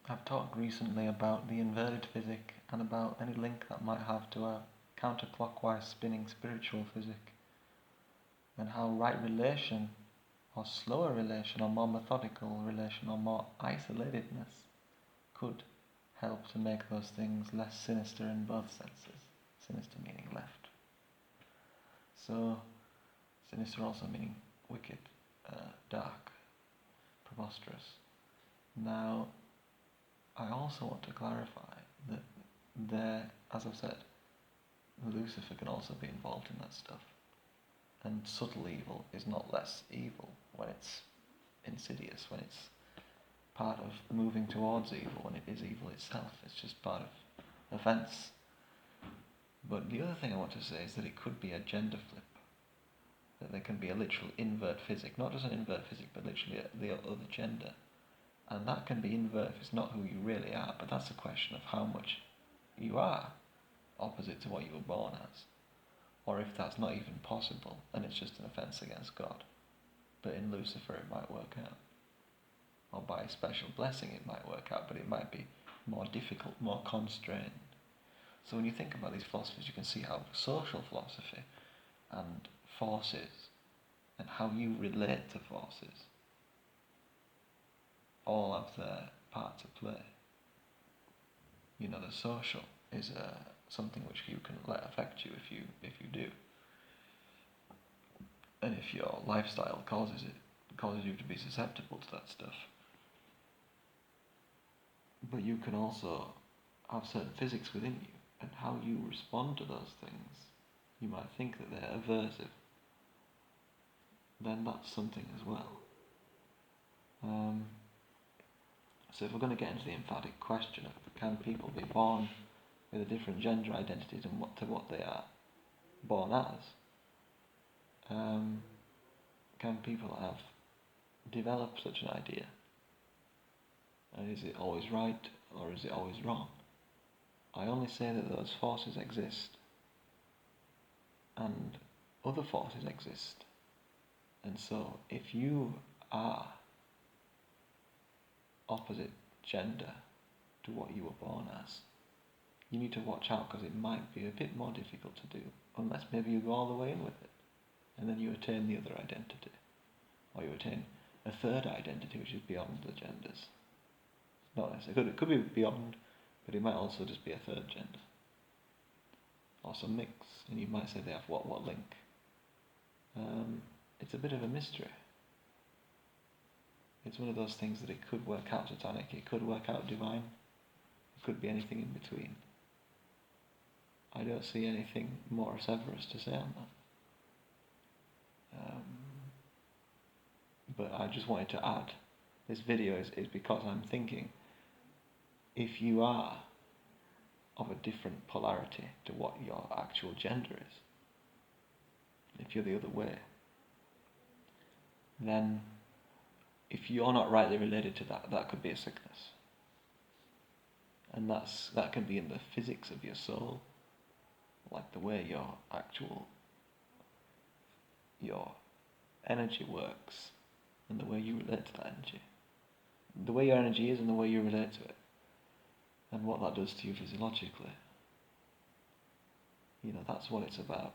I've talked recently about the inverted physic and about any link that might have to a counterclockwise spinning spiritual physic, and how right relation, or slower relation, or more methodical relation, or more isolatedness could help to make those things less sinister in both senses. Sinister meaning left. So, sinister also meaning wicked, dark, preposterous. Now, I also want to clarify that there, as I've said, Lucifer can also be involved in that stuff. And subtle evil is not less evil when it's insidious, when it's part of moving towards evil, when it is evil itself. It's just part of events. But the other thing I want to say is that it could be a gender flip. That there can be a literal invert physic, not just an invert physic, but literally the other gender. And that can be invert if it's not who you really are, but that's a question of how much you are opposite to what you were born as. Or if that's not even possible, and it's just an offence against God. But in Lucifer it might work out. Or by a special blessing it might work out, but it might be more difficult, more constrained. So when you think about these philosophies, you can see how social philosophy and forces, and how you relate to forces, all have their part to play. You know, the social is something which you can let affect you if you do. And if your lifestyle causes you to be susceptible to that stuff. But you can also have certain physics within you, and how you respond to those things. You might think that they're aversive. Then that's something as well. So if we're going to get into the emphatic question of can people be born with a different gender identity than what they are born as, can people have developed such an idea? And is it always right, or is it always wrong? I only say that those forces exist, and other forces exist. And so if you are opposite gender to what you were born as, you need to watch out, because it might be a bit more difficult to do, unless maybe you go all the way in with it, and then you attain the other identity, or you attain a third identity which is beyond the genders. Not necessarily, it could be beyond, but it might also just be a third gender, or some mix, and you might say they have what link. It's a bit of a mystery. It's one of those things that it could work out satanic, it could work out divine, it could be anything in between. I don't see anything more severus to say on that. But I just wanted to add, this video is because I'm thinking, if you are of a different polarity to what your actual gender is, if you're the other way, then if you're not rightly related to that, that could be a sickness. And that can be in the physics of your soul, like the way your energy works, and the way you relate to that energy. The way your energy is and the way you relate to it, and what that does to you physiologically. You know, that's what it's about.